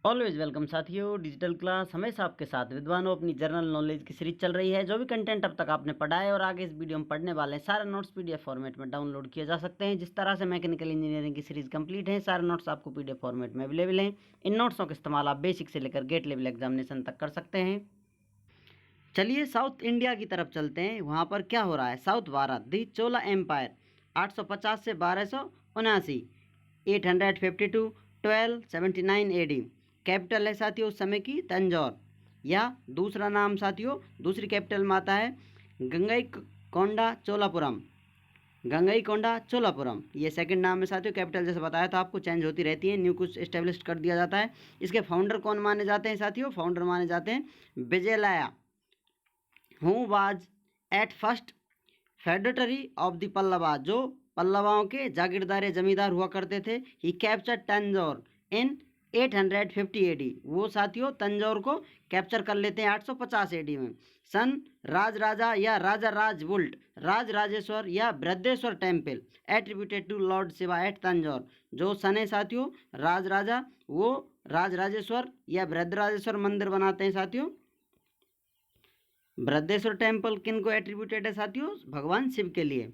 Always welcome साथियों, digital class हमेशा आपके साथ विद्वानों। अपनी जनरल नॉलेज की सीरीज चल रही है। जो भी कंटेंट अब तक आपने पढ़ा है और आगे इस वीडियो में पढ़ने वाले हैं, सारे नोट्स पीडीएफ फॉर्मेट में डाउनलोड किए जा सकते हैं। जिस तरह से मैकेनिकल इंजीनियरिंग की सीरीज कंप्लीट है, सारे नोट्स आपको पीडीएफ फॉर्मेट में अवेलेबल हैं। इन नोट्सों का इस्तेमाल आप बेसिक से लेकर गेट लेवल एग्जामिनेशन तक कर सकते हैं। चलिए साउथ इंडिया की तरफ चलते हैं। वहाँ पर क्या हो रहा है। साउथ भारत, दी चोला एम्पायर 850 से 1279, 852 1279 एडी। कैपिटल है साथियों उस समय की तंजौर, या दूसरा नाम साथियों दूसरी कैपिटल में आता है गंगईकोंडा चोलापुरम। गंगईकोंडा चोलापुरम ये सेकंड नाम है साथियों। कैपिटल जैसे बताया था आपको चेंज होती रहती है, न्यू कुछ एस्टेब्लिश कर दिया जाता है। इसके फाउंडर कौन माने जाते हैं साथियों। फाउंडर माने जाते हैं Vijayalaya, who was at first feudatory of the Pallava, जो पल्लवाओं के जागीरदार जमींदार हुआ करते थे। He capture Tanjore in 850 AD, वो साथियों तंजौर को कैप्चर कर लेते हैं 850 एडी में। सन राज राजा या राजा राज वुल्ट, राज राजेश्वर या Brihadeshwar temple attributed to lord Shiva at Tanjore, जो सन है साथियों राज राजा वो राज राजेश्वर या बृहदराजेश्वर मंदिर बनाते हैं साथियों। बृहदेश्वर टेम्पल किन को एट्रीब्यूटेड है साथियों, भगवान शिव के लिए।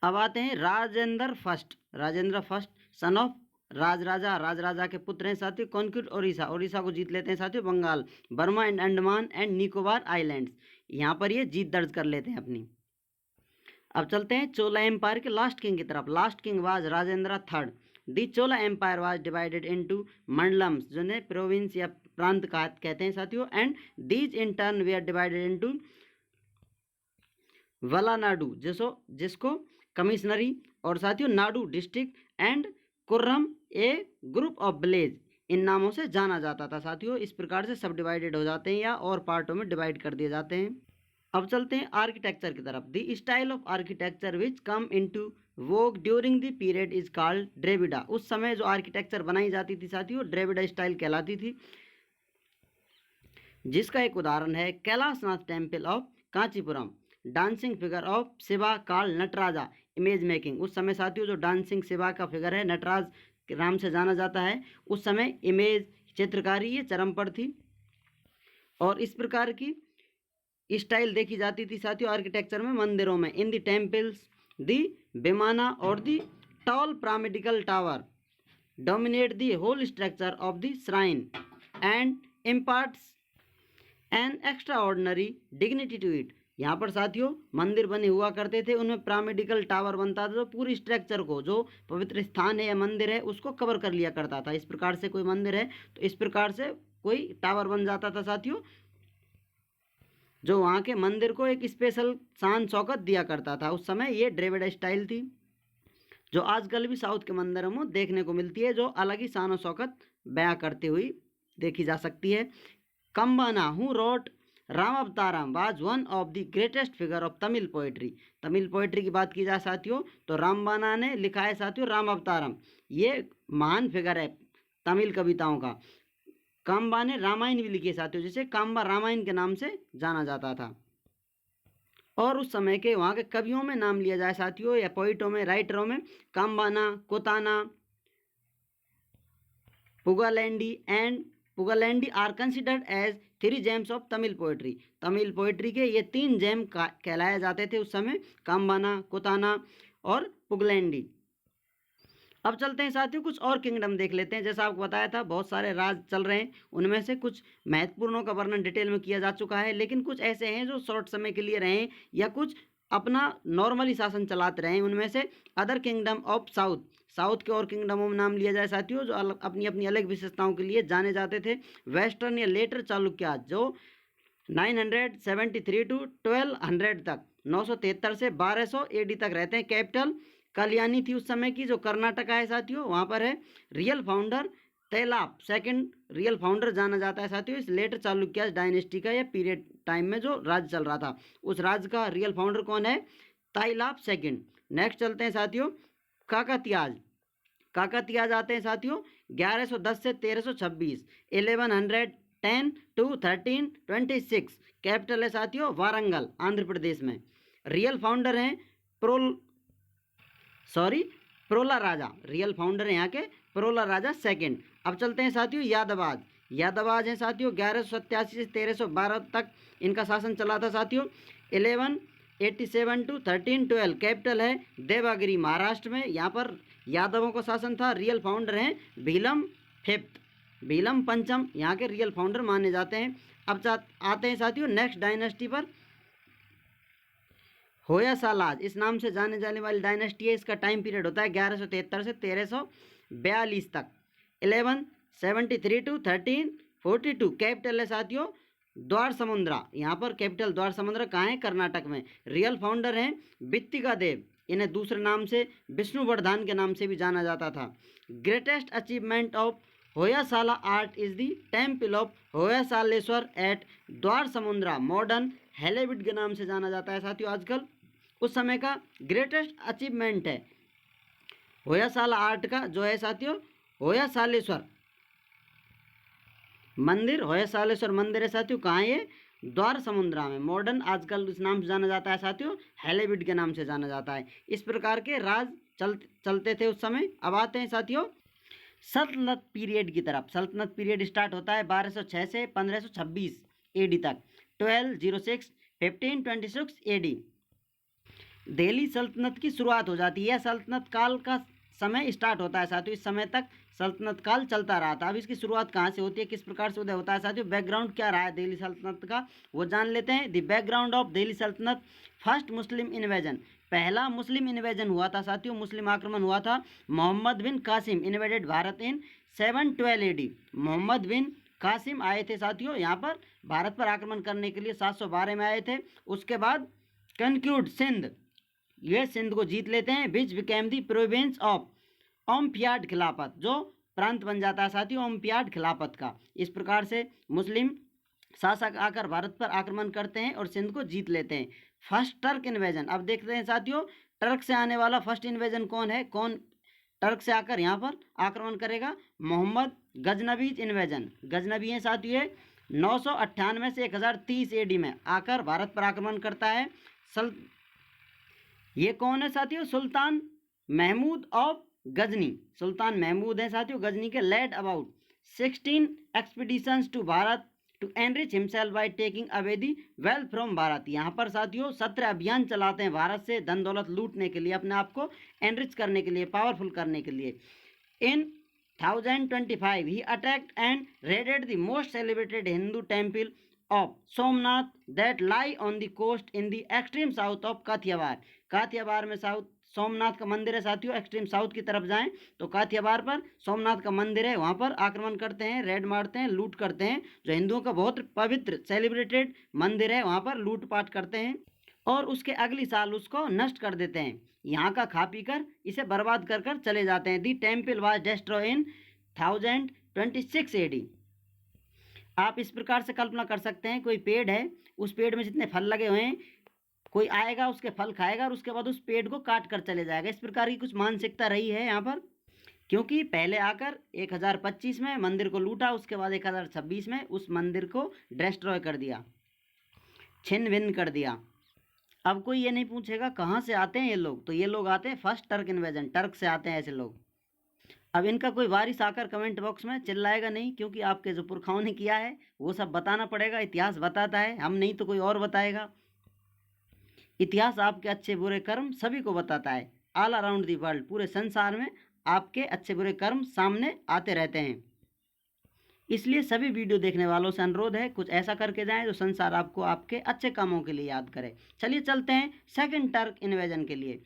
अब आते हैं Rajendra first. Rajendra first son of Rajaraja के पुत्र हैं साथियों। कॉन्क्यूट ओडिशा को जीत लेते हैं साथियों। Bengal, Burma and Andaman and Nicobar islands, यहाँ पर ये जीत दर्ज कर लेते हैं अपनी। अब चलते हैं चोला एम्पायर के लास्ट किंग की तरफ। Last king was Rajendra third. The Chola empire was divided into mandalams, जो ने प्रोविंस या प्रांत कहते हैं साथियों। And these in turn they are divided into valanadu, जिसको कमिश्नरी और साथियों nadu district and kurram a group of village, इन नामों से जाना जाता था साथियों। इस प्रकार से सब डिवाइडेड हो जाते हैं या और पार्टों में डिवाइड कर दिए जाते हैं। अब चलते हैं आर्किटेक्चर की तरफ। The style of architecture which come into Vogue during the period is called Dravida. उस समय जो आर्किटेक्चर बनाई जाती थी साथियों ड्रेविडा स्टाइल कहलाती थी, जिसका एक उदाहरण है Kailashnath temple of Kanchipuram, dancing figure of Shiva called Nataraja, image making. उस समय साथियों जो डांसिंग शिवा का फिगर है नटराज के नाम से जाना जाता है, उस समय इमेज चित्रकारी ये चरम पर थी। और इस प्रकार की स्टाइल देखी जाती थी साथियों आर्किटेक्चर में मंदिरों में। In the temples the vimana और the tall pyramidal tower dominate the whole structure of the shrine and imparts an extraordinary dignity to it. यहाँ पर साथियों मंदिर बने हुआ करते थे, उनमें पिरामिडिकल टावर बनता था जो पूरी स्ट्रक्चर को, जो पवित्र स्थान है या मंदिर है उसको कवर कर लिया करता था। इस प्रकार से कोई मंदिर है तो इस प्रकार से कोई टावर बन जाता था साथियों, जो वहाँ के मंदिर को एक स्पेशल शान शौकत दिया करता था। उस समय ये ड्रेविड स्टाइल थी, जो आजकल भी साउथ के मंदिरों में देखने को मिलती है, जो अलग ही शान शौकत बयां करते हुई देखी जा सकती है। Kamban who wrote Ramavataram was one of the greatest figure of Tamil poetry. Tamil poetry की बात की जाए साथियों तो रामबाना ने लिखा है साथियों राम अवतारम, ये महान फिगर है तमिल कविताओं का। काम्बा ने रामायण भी लिखी है साथियों, जिसे काम्बा रामायण के नाम से जाना जाता था। और उस समय के वहाँ के कवियों में नाम लिया जाए साथियों या पोइटों में, राइटरों में, काम्बाना, कोताना, Pugalendi are considered as 3 gems of Tamil poetry. Tamil poetry के ये 3 जेम कहलाए जाते थे उस समय, काम्बाना, कोताना और पुगलैंडी। अब चलते हैं साथियों कुछ और किंगडम देख लेते हैं। जैसा आपको बताया था बहुत सारे राज चल रहे हैं, उनमें से कुछ महत्वपूर्णों का वर्णन डिटेल में किया जा चुका है, लेकिन कुछ ऐसे हैं जो शॉर्ट समय के लिए रहे या कुछ अपना नॉर्मली शासन चलाते रहे। उनमें से other kingdom of south, south के और किंगडमों में नाम लिया जाए साथियों जो अपनी अपनी अलग विशेषताओं के लिए जाने जाते थे। वेस्टर्न या लेटर चालुक्य जो 973 टू 1200 तक, 973 से 1200 एडी तक रहते हैं। कैपिटल कल्याणी थी उस समय की, जो कर्नाटका है साथियों। वहाँ पर है real founder Tailapa second, real founder जाना जाता है साथियों इस लेटर चालुक्य डायनेस्टी का या पीरियड टाइम में जो राज चल रहा था, उस राज का रियल फाउंडर कौन है, तैलाप सेकंड। नेक्स्ट चलते हैं साथियों काकतियाज। काकतियाज आते हैं साथियों 1110 से 1326, 1110 टू 1326। कैपिटल है साथियों वारंगल, आंध्र प्रदेश में। रियल फाउंडर हैं प्रोला राजा, रियल फाउंडर है यहाँ के प्रोला राजा सेकंड। अब चलते हैं साथियों यादवाज। यादवाज हैं साथियों 1187 से 1312 तक इनका शासन चला था साथियों। 1187 to 1312 कैपिटल है देवागिरी महाराष्ट्र में। यहाँ पर यादवों का शासन था। रियल फाउंडर हैं भीलम फिफ्थ, भीलम पंचम यहाँ के रियल फाउंडर माने जाते हैं। अब आते हैं साथियों नेक्स्ट डायनेस्टी पर। होयसालाज इस नाम से जाने जाने वाली डायनेस्टी है। इसका टाइम पीरियड होता है 1173 से 1342 तक। 1173 to 1342 कैपिटल है साथियों द्वार समुद्रा। यहाँ पर कैपिटल द्वार समुद्रा कहाँ है? कर्नाटक में। रियल फाउंडर हैं बित्तिका देव, इन्हें दूसरे नाम से विष्णुवर्धन के नाम से भी जाना जाता था। Greatest achievement of Hoysala art is the temple of Hoysaleswara at Dwarasamudra, modern हेलेविड के नाम से जाना जाता है साथियों। आजकल उस समय का ग्रेटेस्ट अचीवमेंट है होयसाला आर्ट का जो है साथियों होयसालेश्वर मंदिर। होयसालेश्वर मंदिर है साथियों कहाँ है? द्वार समुद्रा में। मॉडर्न आजकल इस नाम से जाना जाता है साथियों हेलेविड के नाम से जाना जाता है। इस प्रकार के राज चलते थे उस समय। अब आते हैं साथियों सल्तनत पीरियड की तरफ। सल्तनत पीरियड स्टार्ट होता है 1206 से 1526 एडी तक। 1206 1526 एडी दिल्ली सल्तनत की शुरुआत हो जाती है। सल्तनत काल का समय स्टार्ट होता है साथियों। इस समय तक सल्तनत काल चलता रहा था। अब इसकी शुरुआत कहाँ से होती है, किस प्रकार से उदय होता है साथियों, बैकग्राउंड क्या रहा है दिल्ली सल्तनत का वो जान लेते हैं। द बैकग्राउंड ऑफ दिल्ली सल्तनत। फर्स्ट मुस्लिम इन्वेजन, पहला मुस्लिम इन्वेजन हुआ था साथियों, मुस्लिम आक्रमण हुआ था। मोहम्मद बिन कासिम इन्वेडेड भारत इन 712 एडी। मोहम्मद बिन कासिम आए थे साथियों यहाँ पर भारत पर आक्रमण करने के लिए 712 में आए थे। उसके बाद कंक्यूड सिंध, ये सिंध को जीत लेते हैं। Which became the province of Umayyad Khilafat, जो प्रांत बन जाता है साथियों ओम्पियाड खिलाफत का। इस प्रकार से मुस्लिम शासक आकर भारत पर आक्रमण करते हैं और सिंध को जीत लेते हैं। फर्स्ट टर्क इन्वेजन, अब देखते हैं साथियों टर्क से आने वाला फर्स्ट इन्वेजन कौन है, कौन टर्क से आकर यहाँ पर आक्रमण करेगा। मोहम्मद गजनवीज इन्वेजन, गजनवी हैं साथियों 998 से 1030 एडी में आकर भारत पर आक्रमण करता है। ये कौन है साथियों? सुल्तान महमूद ऑफ गजनी, सुल्तान महमूद हैं साथियों गजनी के। Led about 16 expeditions to Bharat to enrich himself by taking away the wealth from Bharat. यहाँ पर साथियों 17 अभियान चलाते हैं भारत से धन दौलत लूटने के लिए, अपने आप को एनरिच करने के लिए, पावरफुल करने के लिए। In 1025 he attacked and raided the most celebrated Hindu temple of Somnath that lay on the coast in the extreme south of Kathiawar. Kathiawar में साउथ सोमनाथ का मंदिर है साथियों। एक्सट्रीम साउथ की तरफ जाएं तो काथियावाड़ पर सोमनाथ का मंदिर है, वहाँ पर आक्रमण करते हैं, रेड मारते हैं, लूट करते हैं। जो हिंदुओं का बहुत पवित्र सेलिब्रेटेड मंदिर है वहाँ पर लूटपाट करते हैं और उसके अगली साल उसको नष्ट कर देते हैं। यहाँ का खा पी कर इसे बर्बाद कर कर चले जाते हैं। The temple was destroyed in 1026 AD. आप इस प्रकार से कल्पना कर सकते हैं कोई पेड़ है, उस पेड़ में जितने फल लगे हुए हैं, कोई आएगा उसके फल खाएगा और उसके बाद उस पेड़ को काट कर चले जाएगा। इस प्रकार की कुछ मानसिकता रही है यहाँ पर, क्योंकि पहले आकर 1025 में मंदिर को लूटा, उसके बाद 1026 में उस मंदिर को डिस्ट्रॉय कर दिया, छिन्न भिन्न कर दिया। अब कोई ये नहीं पूछेगा कहाँ से आते हैं ये लोग, तो ये लोग आते हैं फर्स्ट टर्क इन्वेजन, टर्क से आते हैं ऐसे लोग। अब इनका कोई वारिस आकर कमेंट बॉक्स में चिल्लाएगा नहीं, क्योंकि आपके जो पुरखाओं ने किया है वो सब बताना पड़ेगा। इतिहास बताता है, हम नहीं तो कोई और बताएगा। इतिहास आपके अच्छे बुरे कर्म सभी को बताता है। ऑल अराउंड दी वर्ल्ड, पूरे संसार में आपके अच्छे बुरे कर्म सामने आते रहते हैं। इसलिए सभी वीडियो देखने वालों से अनुरोध है कुछ ऐसा करके जाएं जो संसार आपको आपके अच्छे कामों के लिए याद करे। चलिए चलते हैं सेकंड टर्क इन्वेजन के लिए।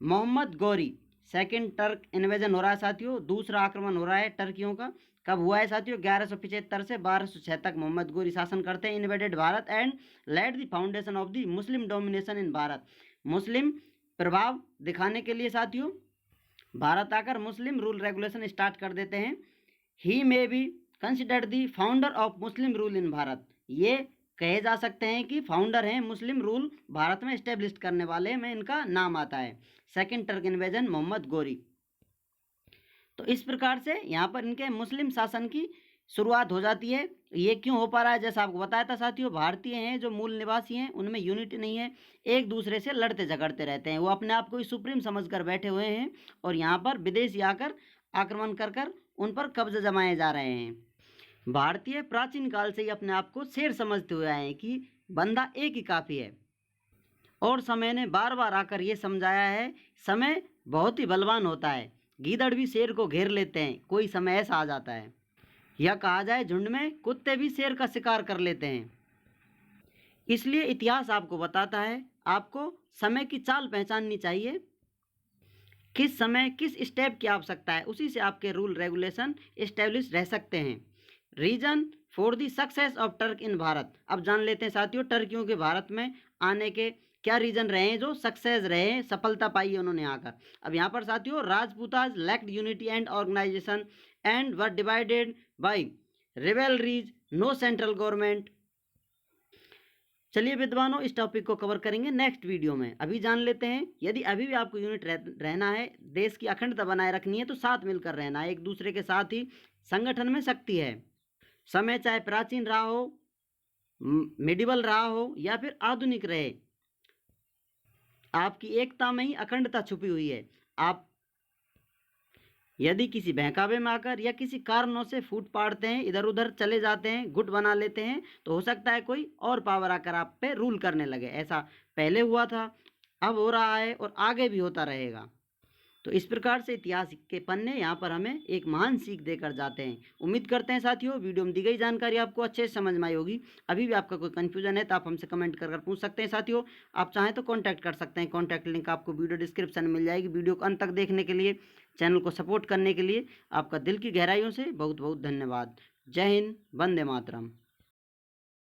Mohammad Ghori, second Turk invasion हो रहा है साथियों, दूसरा आक्रमण हो रहा है टर्कियों का। कब हुआ है साथियों? 1175 से 1206 तक मोहम्मद गौरी शासन करते हैं। Invaded Bharat and led the foundation of the Muslim domination in Bharat. Muslim प्रभाव दिखाने के लिए साथियों भारत आकर मुस्लिम रूल रेगुलेशन स्टार्ट कर देते हैं। He may be considered the founder of Muslim rule in Bharat, ये कहे जा सकते हैं कि फाउंडर हैं मुस्लिम रूल भारत में इस्टेब्लिश करने वाले में इनका नाम आता है। Second Turk invasion Mohammad Ghori. तो इस प्रकार से यहाँ पर इनके मुस्लिम शासन की शुरुआत हो जाती है। ये क्यों हो पा रहा है? जैसा आपको बताया था साथियों, भारतीय हैं जो मूल निवासी हैं उनमें यूनिटी नहीं है, एक दूसरे से लड़ते झगड़ते रहते हैं। वो अपने आप को ही सुप्रीम समझकर बैठे हुए हैं और यहाँ पर विदेशी आकर आक्रमण कर कर उन पर कब्जा जमाए जा रहे हैं। भारतीय प्राचीन काल से ही अपने आप को शेर समझते हुए आए हैं कि बंदा एक ही काफ़ी है, और समय ने बार बार आकर ये समझाया है, समय बहुत ही बलवान होता है, गीदड़ भी शेर को घेर लेते हैं, कोई समय ऐसा आ जाता है, या कहा जाए झुंड में कुत्ते भी शेर का शिकार कर लेते हैं। इसलिए इतिहास आपको बताता है, आपको समय की चाल पहचाननी चाहिए, किस समय किस स्टेप की आवश्यकता है, उसी से आपके रूल रेगुलेशन इस्टेब्लिश रह सकते हैं। Reason for the success of Turk in Bharat. अब जान लेते हैं साथियों, टर्कियों के भारत में आने के क्या रीजन रहे हैं जो सक्सेस रहे हैं, सफलता पाई है उन्होंने आकर। अब यहाँ पर साथियों, Rajputas lacked unity and organisation and were divided by rivalries, no central government. चलिए विद्वानों, इस टॉपिक को कवर करेंगे नेक्स्ट वीडियो में। अभी जान लेते हैं, यदि अभी भी आपको यूनिट रहना है, देश की अखंडता बनाए रखनी है, तो साथ मिलकर रहना है, एक दूसरे के साथ ही संगठन में शक्ति है। समय चाहे प्राचीन रहा हो, मिडिवल रहा हो या फिर आधुनिक रहे, आपकी एकता में ही अखंडता छुपी हुई है। आप यदि किसी बहकावे में आकर या किसी कारणों से फूट पाड़ते हैं, इधर उधर चले जाते हैं, गुट बना लेते हैं, तो हो सकता है कोई और पावर आकर आप पे रूल करने लगे। ऐसा पहले हुआ था, अब हो रहा है और आगे भी होता रहेगा। तो इस प्रकार से इतिहास के पन्ने यहाँ पर हमें एक महान सीख देकर जाते हैं। उम्मीद करते हैं साथियों वीडियो में दी गई जानकारी आपको अच्छे से समझ में आई होगी। अभी भी आपका कोई कन्फ्यूजन है तो आप हमसे कमेंट कर पूछ सकते हैं साथियों। आप चाहें तो कॉन्टैक्ट कर सकते हैं, कॉन्टैक्ट लिंक आपको वीडियो डिस्क्रिप्शन में मिल जाएगी। वीडियो को अंत तक देखने के लिए, चैनल को सपोर्ट करने के लिए आपका दिल की गहराइयों से बहुत बहुत धन्यवाद। जय हिंद, वंदे मातरम।